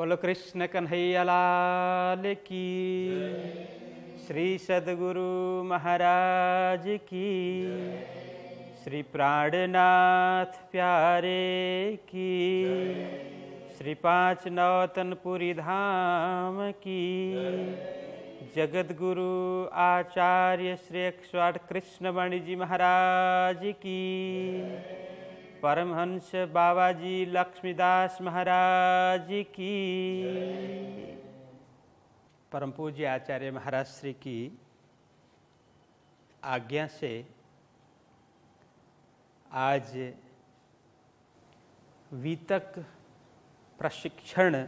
बोलो कृष्ण कन्हैया लाल की, श्री सद्गुरु महाराज की, श्री प्राणनाथ प्यारे की, श्री पांच नौतनपुरी धाम की, जगत गुरु आचार्य श्री 108 कृष्णवाणी जी महाराज की, परमहंस बाबा जी लक्ष्मीदास महाराज की, परम पूज्य आचार्य महाराज श्री की आज्ञा से आज वीतक प्रशिक्षण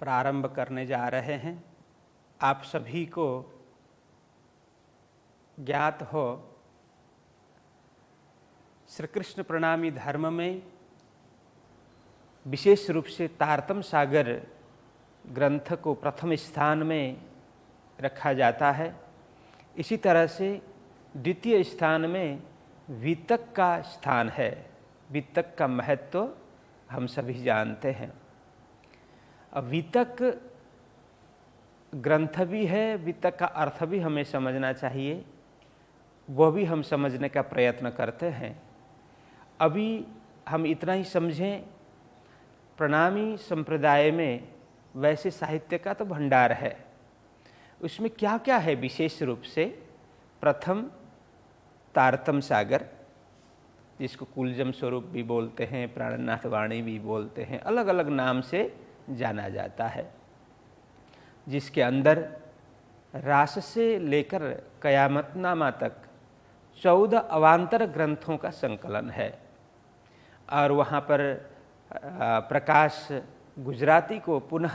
प्रारंभ करने जा रहे हैं। आप सभी को ज्ञात हो, श्री कृष्ण प्रणामी धर्म में विशेष रूप से तारतम सागर ग्रंथ को प्रथम स्थान में रखा जाता है। इसी तरह से द्वितीय स्थान में वीतक का स्थान है। वीतक का महत्व हम सभी जानते हैं। अब वीतक ग्रंथ भी है, वीतक का अर्थ भी हमें समझना चाहिए, वह भी हम समझने का प्रयत्न करते हैं। अभी हम इतना ही समझें, प्रणामी संप्रदाय में वैसे साहित्य का तो भंडार है, उसमें क्या क्या है विशेष रूप से। प्रथम तारतम सागर, जिसको कुलजम स्वरूप भी बोलते हैं, प्राणनाथ वाणी भी बोलते हैं, अलग अलग नाम से जाना जाता है, जिसके अंदर रास से लेकर कयामतनामा तक 14 अवान्तर ग्रंथों का संकलन है। और वहाँ पर प्रकाश गुजराती को पुनः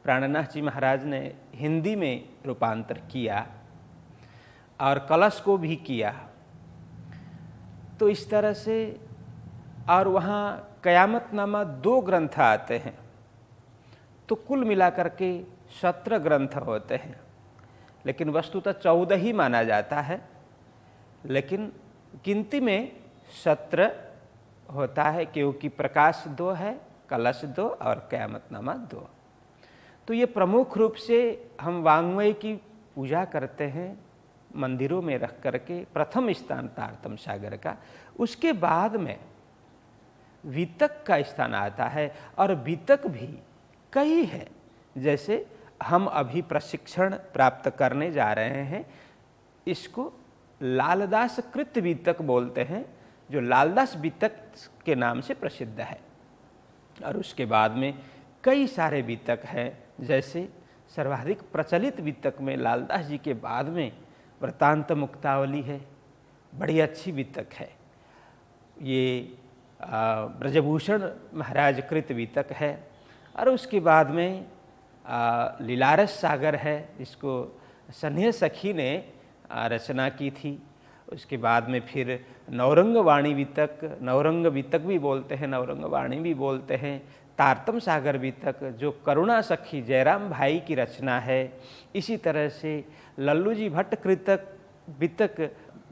प्राणनाथ जी महाराज ने हिंदी में रूपांतर किया और कलश को भी किया। तो इस तरह से, और वहाँ कयामतनामा 2 ग्रंथ आते हैं, तो कुल मिलाकर के 17 ग्रंथ होते हैं, लेकिन वस्तुतः 14 ही माना जाता है, लेकिन गिनती में 17 होता है, क्योंकि प्रकाश 2 है, कलश 2 और कयामतनामा 2। तो ये प्रमुख रूप से हम वाङ्मय की पूजा करते हैं मंदिरों में रख करके। प्रथम स्थान तारतम सागर का, उसके बाद में वीतक का स्थान आता है। और वीतक भी कई है, जैसे हम अभी प्रशिक्षण प्राप्त करने जा रहे हैं, इसको लालदास कृत वीतक बोलते हैं, जो लालदास वीतक के नाम से प्रसिद्ध है। और उसके बाद में कई सारे वीतक हैं, जैसे सर्वाधिक प्रचलित वीतक में लालदास जी के बाद में वृतांत मुक्तावली है, बड़ी अच्छी वीतक है। ये ब्रजभूषण महाराज कृत वीतक है। और उसके बाद में लीलारस सागर है, जिसको स्नेह सखी ने रचना की थी। उसके बाद में फिर नवरंग वाणी वीतक, नवरंग वीतक भी बोलते हैं, नवरंग वाणी भी बोलते हैं। तारतम सागर वीतक, जो करुणा सखी जयराम भाई की रचना है। इसी तरह से लल्लू जी भट्ट कृतक वीतक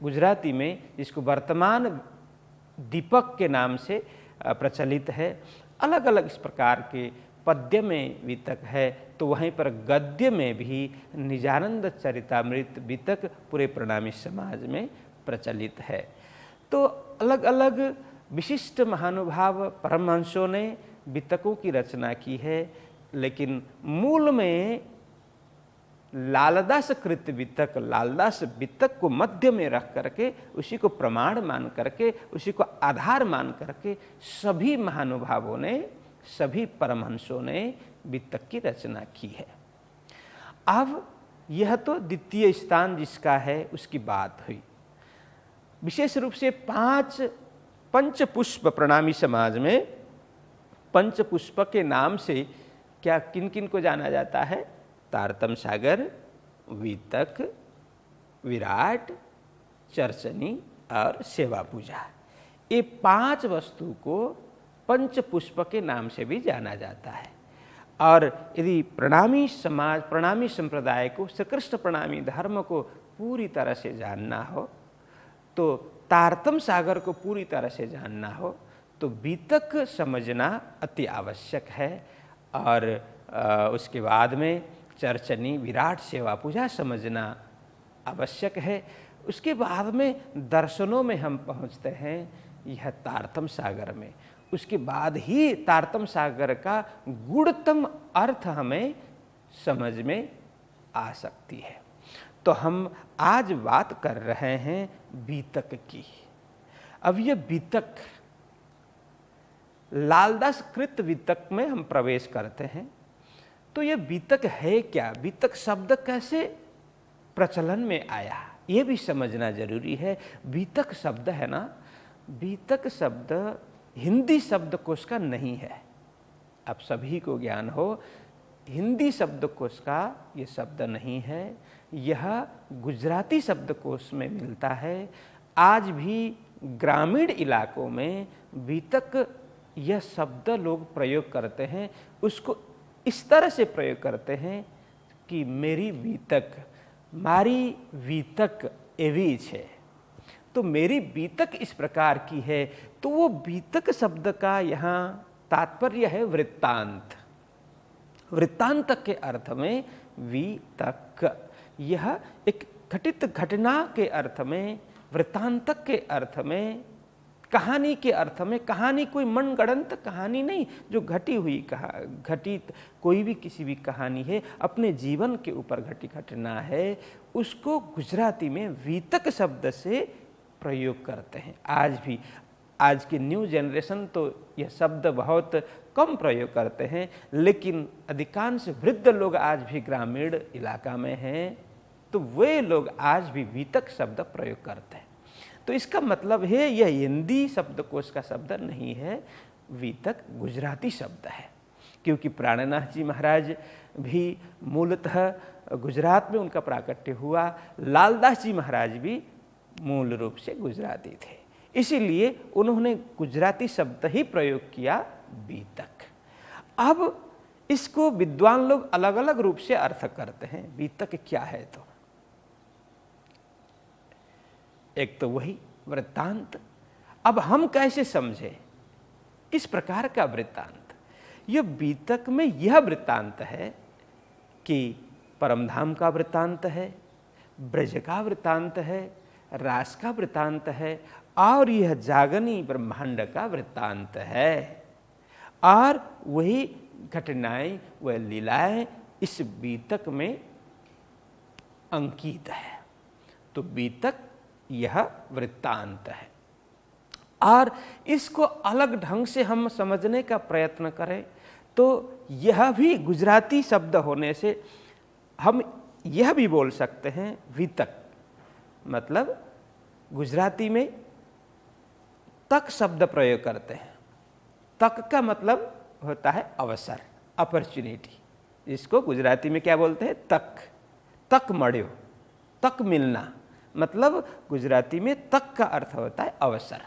गुजराती में, जिसको वर्तमान दीपक के नाम से प्रचलित है। अलग अलग इस प्रकार के पद्य में वीतक है। तो वहीं पर गद्य में भी निजानंद चरितामृत वीतक पूरे प्रणामी समाज में प्रचलित है। तो अलग अलग विशिष्ट महानुभाव परमहंसों ने वीतकों की रचना की है, लेकिन मूल में लालदास कृत वीतक, लालदास वीतक को मध्य में रख करके, उसी को प्रमाण मान करके, उसी को आधार मान करके सभी महानुभावों ने, सभी परमहंसों ने वीतक की रचना की है। अब यह तो द्वितीय स्थान जिसका है उसकी बात हुई। विशेष रूप से 5 पंचपुष्प प्रणामी समाज में, पंचपुष्प के नाम से क्या किन किन को जाना जाता है? तारतम सागर, वीतक, विराट, चर्चनी और सेवा पूजा। ये 5 वस्तु को पंचपुष्प के नाम से भी जाना जाता है। और यदि प्रणामी समाज, प्रणामी संप्रदाय को, श्री कृष्ण प्रणामी धर्म को पूरी तरह से जानना हो, तो तारतम सागर को पूरी तरह से जानना हो, तो बीतक समझना अति आवश्यक है। और उसके बाद में चरचनी विराट सेवा पूजा समझना आवश्यक है। उसके बाद में दर्शनों में हम पहुँचते हैं यह तारतम्य सागर में। उसके बाद ही तारतम्य सागर का गूढ़तम अर्थ हमें समझ में आ सकती है। तो हम आज बात कर रहे हैं बीतक की। अब यह बीतक लालदास कृत बीतक में हम प्रवेश करते हैं। तो यह बीतक है क्या, बीतक शब्द कैसे प्रचलन में आया, यह भी समझना जरूरी है। बीतक शब्द है ना, बीतक शब्द हिंदी शब्दकोश का नहीं है। आप सभी को ज्ञान हो, हिंदी शब्दकोश का ये शब्द नहीं है, यह गुजराती शब्दकोश में मिलता है। आज भी ग्रामीण इलाकों में बीतक यह शब्द लोग प्रयोग करते हैं, उसको इस तरह से प्रयोग करते हैं कि मेरी बीतक, मारी बीतक एवी छे, तो मेरी बीतक इस प्रकार की है। तो वो बीतक शब्द का यहाँ तात्पर्य है वृत्तांत। वृत्तांत के अर्थ में बीतक, यह एक घटित घटना के अर्थ में, वृत्तांत के अर्थ में, कहानी के अर्थ में। कहानी कोई मनगढ़ंत कहानी नहीं जो घटी हुई घटित कोई भी किसी भी कहानी है, अपने जीवन के ऊपर घटी घटना है, उसको गुजराती में बीतक शब्द से प्रयोग करते हैं। आज भी, आज की न्यू जनरेशन तो यह शब्द बहुत कम प्रयोग करते हैं, लेकिन अधिकांश वृद्ध लोग आज भी ग्रामीण इलाका में हैं, तो वे लोग आज भी बीतक शब्द प्रयोग करते हैं। तो इसका मतलब है यह हिंदी शब्दकोश का शब्द नहीं है, बीतक गुजराती शब्द है। क्योंकि प्राणनाथ जी महाराज भी मूलतः गुजरात में उनका प्राकट्य हुआ, लालदास जी महाराज भी मूल रूप से गुजराती थे, इसीलिए उन्होंने गुजराती शब्द ही प्रयोग किया बीतक। अब इसको विद्वान लोग अलग अलग रूप से अर्थ करते हैं। बीतक क्या है, तो एक तो वही वृत्तांत। अब हम कैसे समझे किस प्रकार का वृत्तांत? यह बीतक में यह वृत्तांत है कि परमधाम का वृत्तांत है, ब्रज का वृत्तांत है, रास का वृत्तांत है, और यह जागनी ब्रह्मांड का वृत्तांत है। और वही घटनाएं, वह लीलाएं इस बीतक में अंकित है। तो बीतक यह वृत्तांत है। और इसको अलग ढंग से हम समझने का प्रयत्न करें तो यह भी गुजराती शब्द होने से हम यह भी बोल सकते हैं बीतक, मतलब गुजराती में तक शब्द प्रयोग करते हैं। तक का मतलब होता है अवसर, अपॉर्चुनिटी। इसको गुजराती में क्या बोलते हैं? तक, तक मड़्यो, तक मिलना, मतलब गुजराती में तक का अर्थ होता है अवसर।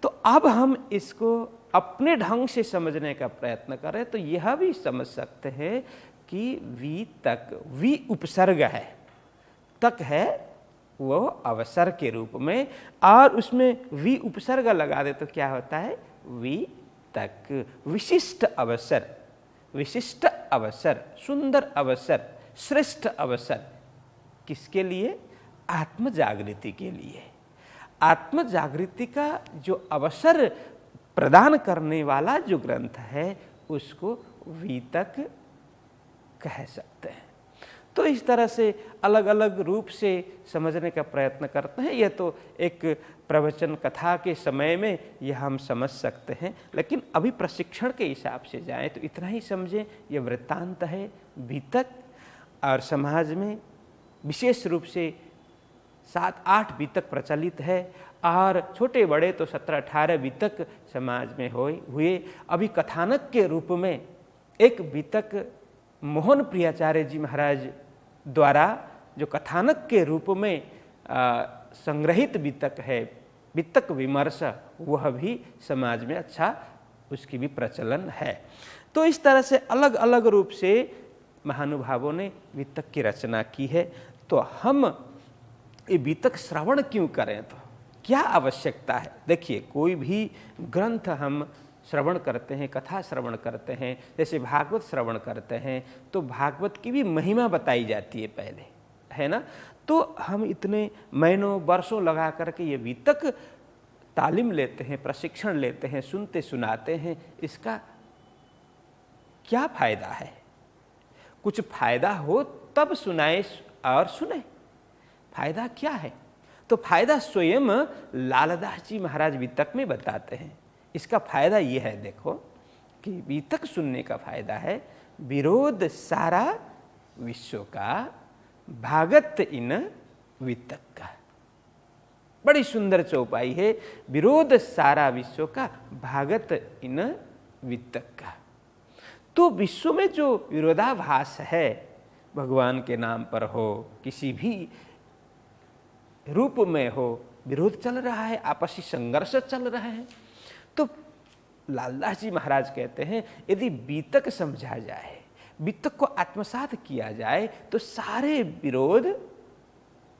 तो अब हम इसको अपने ढंग से समझने का प्रयत्न करें तो यह भी समझ सकते हैं कि वी तक, वी उपसर्ग है, तक है वो अवसर के रूप में, और उसमें वी उपसर्ग लगा दे तो क्या होता है? वी तक, विशिष्ट अवसर, विशिष्ट अवसर, सुंदर अवसर, श्रेष्ठ अवसर। किसके लिए? आत्म जागृति के लिए। आत्म जागृति का जो अवसर प्रदान करने वाला जो ग्रंथ है उसको बीतक कह सकते हैं। तो इस तरह से अलग अलग रूप से समझने का प्रयत्न करते हैं। यह तो एक प्रवचन कथा के समय में यह हम समझ सकते हैं, लेकिन अभी प्रशिक्षण के हिसाब से जाएं तो इतना ही समझें, यह वृत्तांत है बीतक। और समाज में विशेष रूप से 7-8 बीतक प्रचलित है, और छोटे बड़े तो 17-18 बीतक समाज में हुए। अभी कथानक के रूप में एक बीतक मोहन प्रियाचार्य जी महाराज द्वारा जो कथानक के रूप में संग्रहित बीतक है, बीतक विमर्श, वह भी समाज में अच्छा उसकी भी प्रचलन है। तो इस तरह से अलग अलग रूप से महानुभावों ने बीतक की रचना की है। तो हम ये बीतक श्रवण क्यों करें? तो क्या आवश्यकता है। देखिए, कोई भी ग्रंथ हम श्रवण करते हैं, कथा श्रवण करते हैं, जैसे भागवत श्रवण करते हैं, तो भागवत की भी महिमा बताई जाती है पहले, है ना। तो हम इतने महीनों वर्षों लगा करके ये वितक तालीम लेते हैं, प्रशिक्षण लेते हैं, सुनते सुनाते हैं, इसका क्या फायदा है। कुछ फायदा हो तब सुनाए और सुने, फायदा क्या है। तो फायदा स्वयं लालदास जी महाराज वितक में बताते हैं। इसका फायदा यह है, देखो कि वितक सुनने का फायदा है, विरोध सारा विश्व का, भागत इन वितक का। बड़ी सुंदर चौपाई है, विरोध सारा विश्व का, भागत इन वितक का। तो विश्व में जो विरोधाभास है, भगवान के नाम पर हो, किसी भी रूप में हो, विरोध चल रहा है, आपसी संघर्ष चल रहे हैं। तो लालदास जी महाराज कहते हैं, यदि वितक समझा जाए, वितक को आत्मसात किया जाए, तो सारे विरोध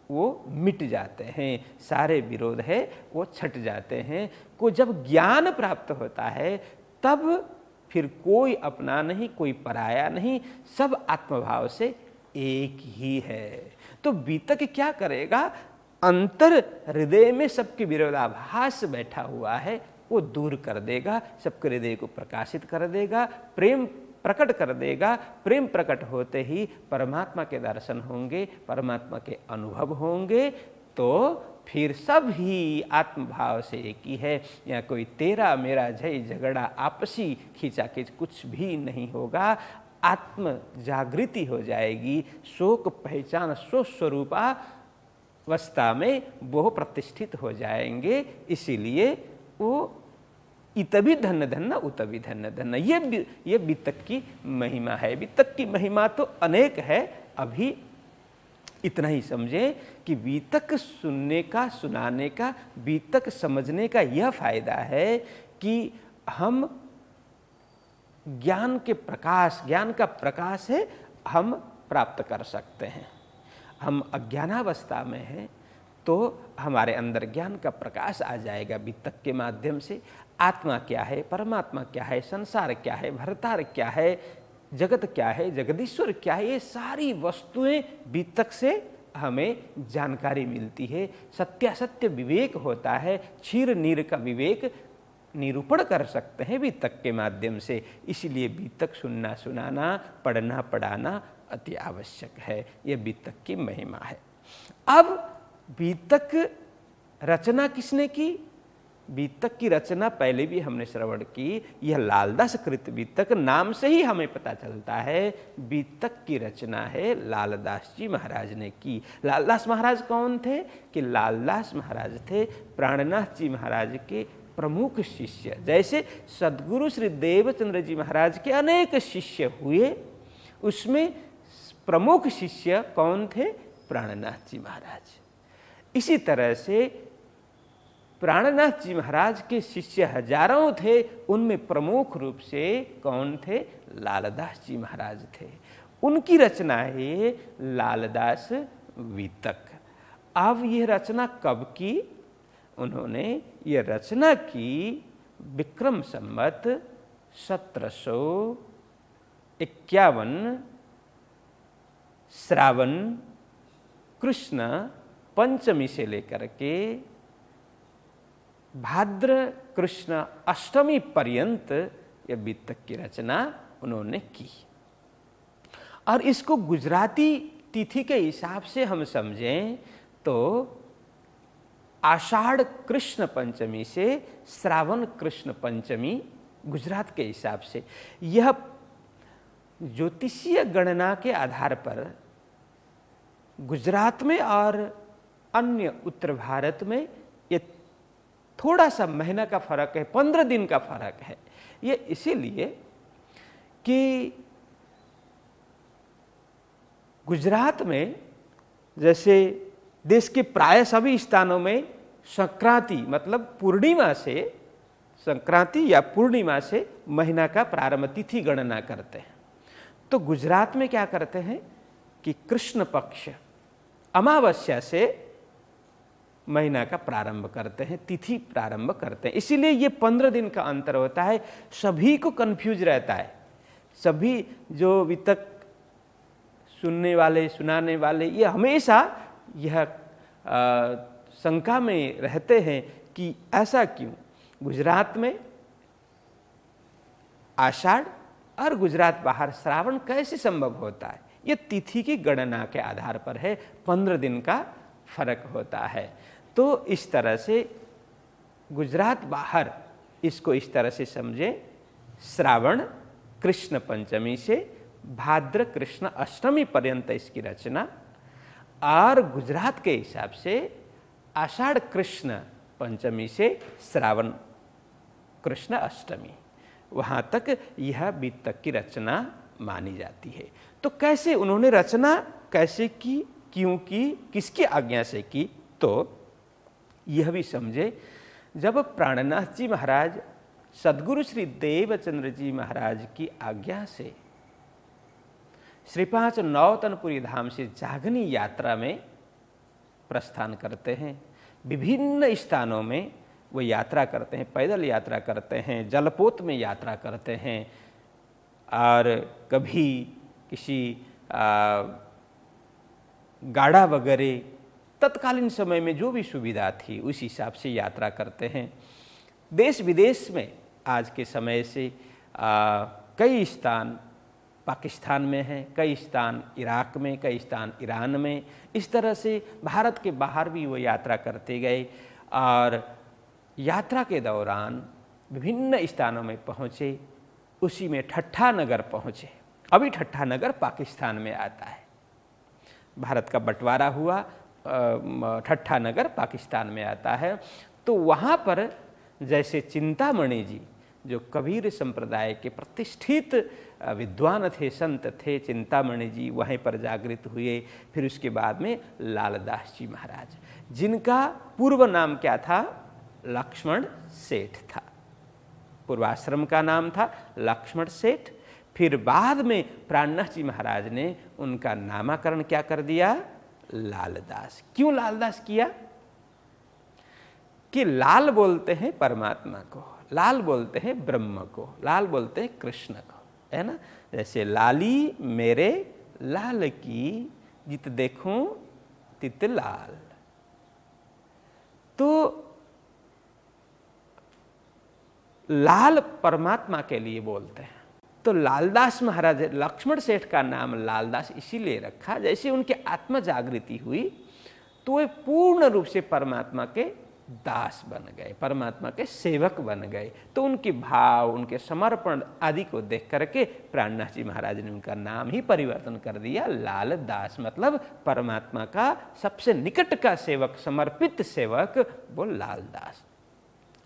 वो मिट जाते हैं, सारे विरोध है वो छट जाते हैं। को जब ज्ञान प्राप्त होता है, तब फिर कोई अपना नहीं, कोई पराया नहीं, सब आत्मभाव से एक ही है। तो वितक क्या करेगा, अंतर हृदय में सबके विरोधाभास बैठा हुआ है वो दूर कर देगा, सबके हृदय को प्रकाशित कर देगा, प्रेम प्रकट कर देगा। प्रेम प्रकट होते ही परमात्मा के दर्शन होंगे, परमात्मा के अनुभव होंगे, तो फिर सब ही आत्मभाव से एक ही है। या कोई तेरा मेरा झय झगड़ा आपसी खींचाखींच कुछ भी नहीं होगा। आत्म जागृति हो जाएगी, शोक पहचान स्वस्वरूपा अवस्था में वो प्रतिष्ठित हो जाएंगे। इसीलिए वो इतभी धन्य धन्य उतभी धन्य धन्य, ये वितक की महिमा है। वितक की महिमा तो अनेक है, अभी इतना ही समझें कि वितक सुनने का, सुनाने का, वितक समझने का यह फायदा है कि हम ज्ञान के प्रकाश, ज्ञान का प्रकाश है, हम प्राप्त कर सकते हैं। हम अज्ञानावस्था में हैं तो हमारे अंदर ज्ञान का प्रकाश आ जाएगा वितक के माध्यम से। आत्मा क्या है, परमात्मा क्या है, संसार क्या है, भरतार क्या है, जगत क्या है, जगदीश्वर क्या है, ये सारी वस्तुएं वितक से हमें जानकारी मिलती है। सत्यासत्य विवेक होता है, क्षीर नीर का विवेक निरूपण कर सकते हैं वितक के माध्यम से। इसलिए वितक सुनना सुनाना, पढ़ना पढ़ाना अति आवश्यक है। यह वितक की महिमा है। अब वितक रचना किसने की? वितक की रचना पहले भी हमने श्रवण की, यह लालदास कृत वितक, नाम से ही हमें पता चलता है वितक की रचना है लालदास जी महाराज ने की। लालदास महाराज कौन थे? कि लालदास महाराज थे प्राणनाथ जी महाराज के प्रमुख शिष्य। जैसे सद्गुरु श्री देवचंद्र जी महाराज के अनेक शिष्य हुए, उसमें प्रमुख शिष्य कौन थे? प्राणनाथ जी महाराज। इसी तरह से प्राणनाथ जी महाराज के शिष्य हजारों थे, उनमें प्रमुख रूप से कौन थे? लालदास जी महाराज थे। उनकी रचना है लालदास वितक। अब यह रचना कब की? उन्होंने ये रचना की विक्रम संवत 1751 श्रावण कृष्ण पंचमी से लेकर के भाद्र कृष्ण अष्टमी पर्यंत ये वितक की रचना उन्होंने की। और इसको गुजराती तिथि के हिसाब से हम समझें तो आषाढ़ कृष्ण पंचमी से श्रावण कृष्ण पंचमी गुजरात के हिसाब से। यह ज्योतिषीय गणना के आधार पर गुजरात में और अन्य उत्तर भारत में ये थोड़ा सा महीना का फर्क है, 15 दिन का फर्क है। ये इसीलिए कि गुजरात में जैसे देश के प्राय सभी स्थानों में संक्रांति मतलब पूर्णिमा से, संक्रांति या पूर्णिमा से महीना का प्रारंभ तिथि गणना करते हैं। तो गुजरात में क्या करते हैं कि कृष्ण पक्ष अमावस्या से महीना का प्रारंभ करते हैं, तिथि प्रारंभ करते हैं। इसीलिए ये 15 दिन का अंतर होता है। सभी को कन्फ्यूज रहता है, सभी जो वितक सुनने वाले, सुनाने वाले, ये हमेशा यह शंका में रहते हैं कि ऐसा क्यों, गुजरात में आषाढ़ और गुजरात बाहर श्रावण कैसे संभव होता है। ये तिथि की गणना के आधार पर है, 15 दिन का फर्क होता है। तो इस तरह से गुजरात बाहर इसको इस तरह से समझे, श्रावण कृष्ण पंचमी से भाद्र कृष्ण अष्टमी पर्यंत इसकी रचना, और गुजरात के हिसाब से आषाढ़ कृष्ण पंचमी से श्रावण कृष्ण अष्टमी, वहाँ तक यह वितक की रचना मानी जाती है। तो कैसे उन्होंने रचना कैसे की, क्यों की, किसकी आज्ञा से की, तो यह भी समझे। जब प्राणनाथ जी महाराज सद्गुरु श्री देवचंद्र जी महाराज की आज्ञा से श्री 5 नौतनपुरी धाम से जागनी यात्रा में प्रस्थान करते हैं, विभिन्न स्थानों में वो यात्रा करते हैं, पैदल यात्रा करते हैं, जलपोत में यात्रा करते हैं, और कभी किसी गाड़ा वगैरह तत्कालीन समय में जो भी सुविधा थी उस हिसाब से यात्रा करते हैं। देश विदेश में आज के समय से कई स्थान पाकिस्तान में हैं, कई स्थान इराक में, कई स्थान ईरान में, इस तरह से भारत के बाहर भी वो यात्रा करते गए, और यात्रा के दौरान विभिन्न स्थानों में पहुँचे। उसी में ठट्ठा नगर पहुँचे। अभी ठट्ठा नगर पाकिस्तान में आता है, भारत का बंटवारा हुआ, ठट्ठा नगर पाकिस्तान में आता है। तो वहाँ पर जैसे चिंतामणि जी, जो कबीर संप्रदाय के प्रतिष्ठित विद्वान थे, संत थे, चिंतामणि जी वहीं पर जागृत हुए। फिर उसके बाद में लालदास जी महाराज, जिनका पूर्व नाम क्या था, लक्ष्मण सेठ था, पूर्वाश्रम का नाम था लक्ष्मण सेठ। फिर बाद में प्राणनाथ जी महाराज ने उनका नामकरण क्या कर दिया, लालदास। क्यों लालदास किया, कि लाल बोलते हैं परमात्मा को, लाल बोलते हैं ब्रह्म को, लाल बोलते हैं कृष्ण को, है ना। जैसे लाली मेरे लाल की, जित देखूं तित लाल। तो लाल परमात्मा के लिए बोलते हैं। तो लालदास महाराज, लक्ष्मण सेठ का नाम लालदास इसीलिए रखा, जैसे उनकी आत्मा जागृति हुई तो वे पूर्ण रूप से परमात्मा के दास बन गए, परमात्मा के सेवक बन गए। तो उनके भाव, उनके समर्पण आदि को देख करके प्राणनाथ जी महाराज ने उनका नाम ही परिवर्तन कर दिया, लालदास, मतलब परमात्मा का सबसे निकट का सेवक, समर्पित सेवक, वो लालदास।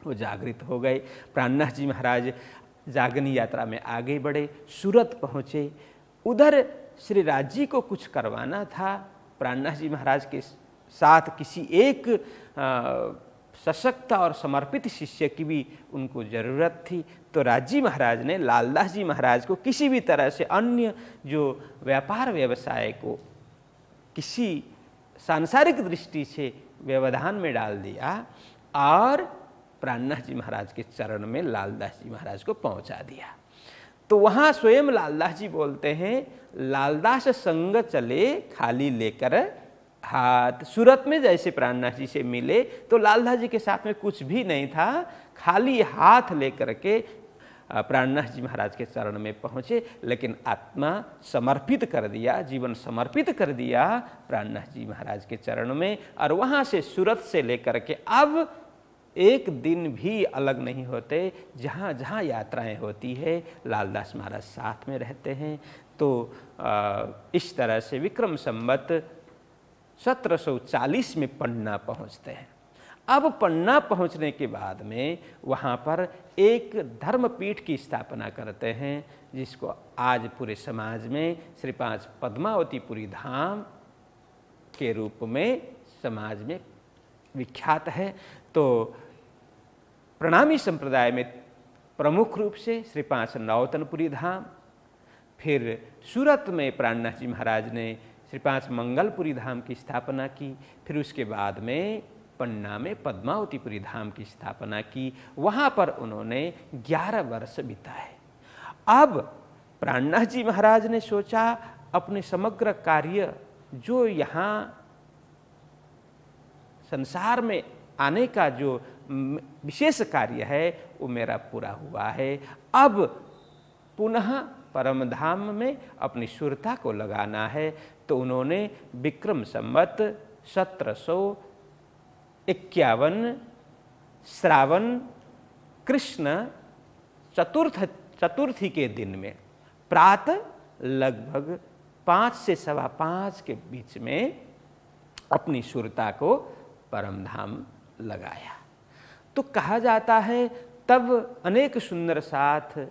वो जागृत हो गए। प्राणनाथ जी महाराज जागनी यात्रा में आगे बढ़े, सूरत पहुँचे। उधर श्री राज जी को कुछ करवाना था, प्राणनाथ जी महाराज के साथ किसी एक सशक्त और समर्पित शिष्य की भी उनको ज़रूरत थी। तो राजी महाराज ने लालदास जी महाराज को किसी भी तरह से अन्य जो व्यापार व्यवसाय को किसी सांसारिक दृष्टि से व्यवधान में डाल दिया और प्राणनाथ जी महाराज के चरण में लालदास जी महाराज को पहुंचा दिया। तो वहाँ स्वयं लालदास जी बोलते हैं, लालदास संग चले खाली लेकर हाथ। सूरत में जैसे प्राणनाथ जी से मिले तो लालदास जी के साथ में कुछ भी नहीं था, खाली हाथ लेकर के प्राणनाथ जी महाराज के चरण में पहुँचे, लेकिन आत्मा समर्पित कर दिया, जीवन समर्पित कर दिया प्राणनाथ जी महाराज के चरण में। और वहाँ से सूरत से लेकर के अब एक दिन भी अलग नहीं होते, जहाँ जहाँ यात्राएं होती है लालदास महाराज साथ में रहते हैं। तो इस तरह से विक्रम संवत 1740 में पन्ना पहुँचते हैं। अब पन्ना पहुँचने के बाद में वहाँ पर एक धर्मपीठ की स्थापना करते हैं, जिसको आज पूरे समाज में श्री 5 पद्मावतीपुरी धाम के रूप में समाज में विख्यात है। तो प्रणामी संप्रदाय में प्रमुख रूप से श्री 5 नौतनपुरी धाम, फिर सूरत में प्राणनाथ जी महाराज ने श्री 5 मंगलपुरी धाम की स्थापना की, फिर उसके बाद में पन्ना में पद्मावतीपुरी धाम की स्थापना की। वहाँ पर उन्होंने 11 वर्ष बिताए। अब प्राणनाथ जी महाराज ने सोचा अपने समग्र कार्य जो यहाँ संसार में आने का जो विशेष कार्य है वो मेरा पूरा हुआ है, अब पुनः परम धाम में अपनी शूरता को लगाना है। तो उन्होंने विक्रम संवत 1751 श्रावण कृष्ण चतुर्थी के दिन में प्रातः लगभग 5 से 5:15 के बीच में अपनी शूरता को परम धाम लगाया। तो कहा जाता है तब अनेक सुंदर साथ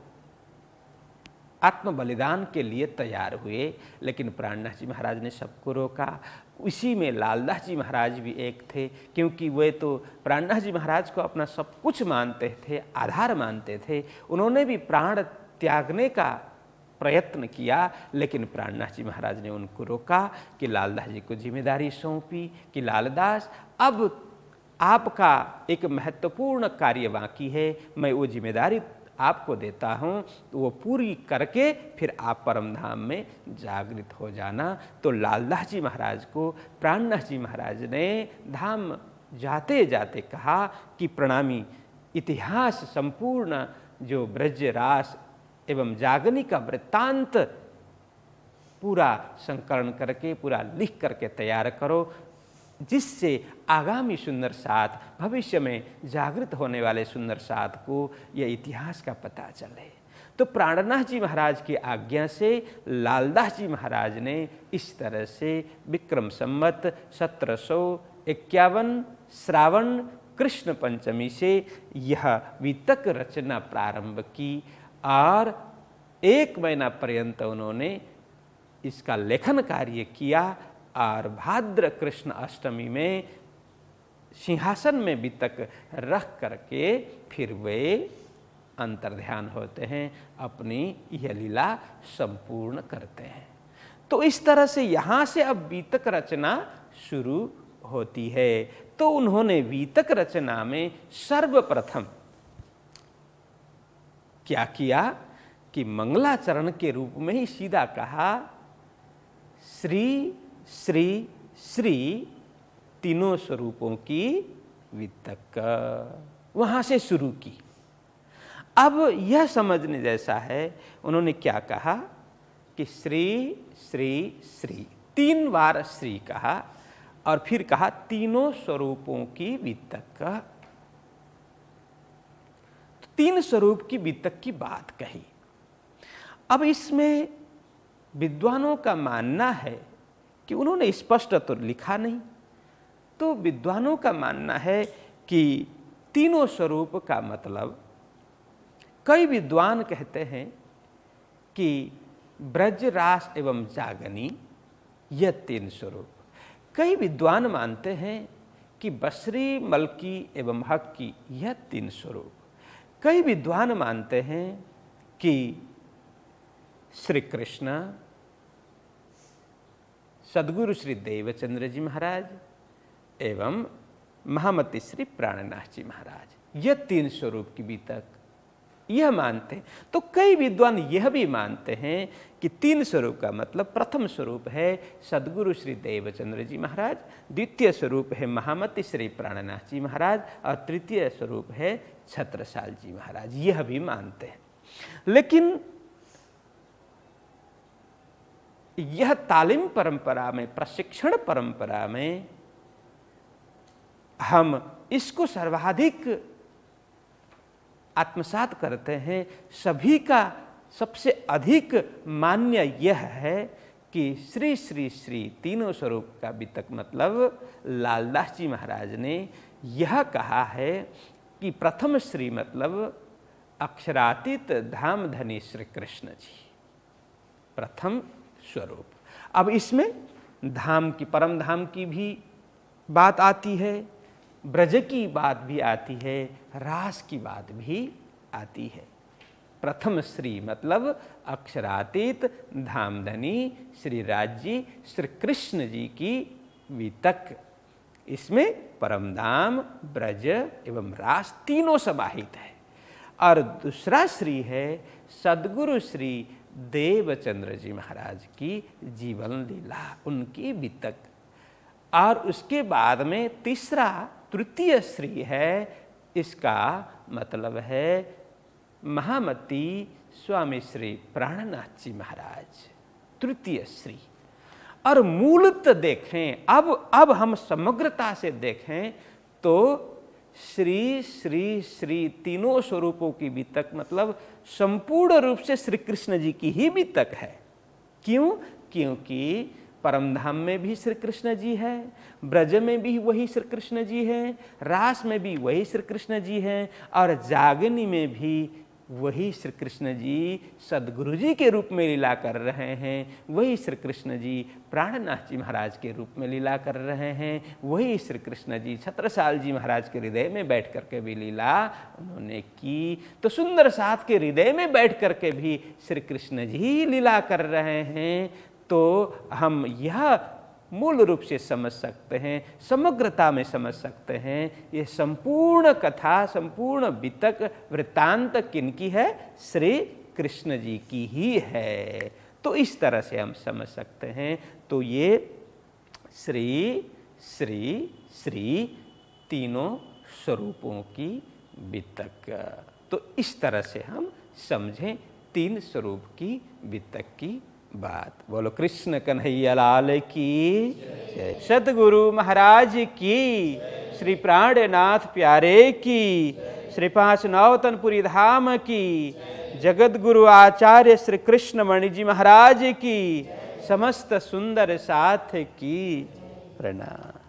आत्म बलिदान के लिए तैयार हुए, लेकिन प्राणनाथ जी महाराज ने सबको रोका। इसी में लालदास जी महाराज भी एक थे, क्योंकि वे तो प्राणनाथ जी महाराज को अपना सब कुछ मानते थे, आधार मानते थे। उन्होंने भी प्राण त्यागने का प्रयत्न किया, लेकिन प्राणनाथ जी महाराज ने उनको रोका कि लालदास जी को जिम्मेदारी सौंपी कि लालदास अब आपका एक महत्वपूर्ण कार्य बाकी है, मैं वो जिम्मेदारी आपको देता हूँ, तो वो पूरी करके फिर आप परम धाम में जागृत हो जाना। तो लालदास जी महाराज को प्राणनाथ जी महाराज ने धाम जाते जाते कहा कि प्रणामी इतिहास संपूर्ण जो ब्रज रास एवं जागनी का वृत्तांत पूरा संकलन करके पूरा लिख करके तैयार करो, जिससे आगामी सुंदर साथ भविष्य में जागृत होने वाले सुंदर साथ को यह इतिहास का पता चले। तो प्राणनाथ जी महाराज की आज्ञा से लालदास जी महाराज ने इस तरह से विक्रम संवत 1751 श्रावण कृष्ण पंचमी से यह वितक रचना प्रारंभ की और 1 महीना पर्यंत उन्होंने इसका लेखन कार्य किया और भाद्र कृष्ण अष्टमी में सिंहासन में वितक रख करके फिर वे अंतर्ध्यान होते हैं, अपनी यह लीला संपूर्ण करते हैं। तो इस तरह से यहाँ से अब वितक रचना शुरू होती है। तो उन्होंने वितक रचना में सर्वप्रथम क्या किया कि मंगलाचरण के रूप में ही सीधा कहा श्री श्री श्री तीनों स्वरूपों की वितक, वहां से शुरू की। अब यह समझने जैसा है, उन्होंने क्या कहा कि श्री श्री श्री 3 बार श्री कहा और फिर कहा तीनों स्वरूपों की वितक। 3 स्वरूप की वितक की बात कही। अब इसमें विद्वानों का मानना है कि उन्होंने स्पष्ट तो लिखा नहीं, तो विद्वानों का मानना है कि तीनों स्वरूप का मतलब, कई विद्वान कहते हैं कि ब्रज रास एवं जागनी यह 3 स्वरूप। कई विद्वान मानते हैं कि बसरी मलकी एवं हक की यह 3 स्वरूप। कई विद्वान मानते हैं कि श्री कृष्ण, सद्गुरु श्री देवचंद्र जी महाराज एवं महामती श्री प्राणनाथ जी महाराज, यह 3 स्वरूप की वितक यह मानते हैं। तो कई विद्वान यह भी मानते हैं कि 3 स्वरूप का मतलब प्रथम स्वरूप है सद्गुरु श्री देवचंद्र जी महाराज, द्वितीय स्वरूप है महामती श्री प्राणनाथ जी महाराज और तृतीय स्वरूप है छत्रसाल जी महाराज, यह भी मानते हैं। लेकिन यह तालीम परंपरा में, प्रशिक्षण परंपरा में हम इसको सर्वाधिक आत्मसात करते हैं। सभी का सबसे अधिक मान्य यह है कि श्री श्री श्री तीनों स्वरूप का वितक मतलब लालदास जी महाराज ने यह कहा है कि प्रथम श्री मतलब अक्षरातीत धाम धनी श्री कृष्ण जी, प्रथम स्वरूप। अब इसमें धाम की, परम धाम की भी बात आती है, ब्रज की बात भी आती है, रास की बात भी आती है। प्रथम श्री मतलब अक्षरातीत धामधनी श्री राज जी श्री कृष्ण जी की वितक इसमें परमधाम, ब्रज एवं रास तीनों समाहित है। और दूसरा श्री है सद्गुरु श्री देवचंद्र जी महाराज की जीवन लीला, उनकी वितक। और उसके बाद में तीसरा तृतीय श्री है, इसका मतलब है महामती स्वामी श्री प्राणनाथ जी महाराज, तृतीय श्री। और मूलतः देखें, अब हम समग्रता से देखें तो श्री श्री श्री तीनों स्वरूपों की वितक मतलब संपूर्ण रूप से श्री कृष्ण जी की ही वितक है। क्यों? क्योंकि परमधाम में भी श्री कृष्ण जी है, ब्रज में भी वही श्री कृष्ण जी है, रास में भी वही श्री कृष्ण जी है, और जागनी में भी वही श्री कृष्ण जी सद्गुरु जी के रूप में लीला कर रहे हैं। वही श्री कृष्ण जी प्राणनाथ जी महाराज के रूप में लीला कर रहे हैं। वही श्री कृष्ण जी छत्रसाल जी महाराज के हृदय में बैठ करके भी लीला उन्होंने की। तो सुंदर साथ के हृदय में बैठ करके भी श्री कृष्ण जी लीला कर रहे हैं। तो हम यह मूल रूप से समझ सकते हैं, समग्रता में समझ सकते हैं, ये संपूर्ण कथा, संपूर्ण वितक वृत्तांत किनकी है? श्री कृष्ण जी की ही है। तो इस तरह से हम समझ सकते हैं। तो ये श्री श्री श्री तीनों स्वरूपों की वितक, तो इस तरह से हम समझें तीन स्वरूप की वितक की बात। बोलो कृष्ण कन्हैया लाल की जय, सद्गुरु महाराज की, श्री प्राणनाथ प्यारे की, श्री पांच नौतनपुरी धाम की, जगत गुरु आचार्य श्री कृष्ण मणि जी महाराज की, समस्त सुंदर साथ की प्रणाम।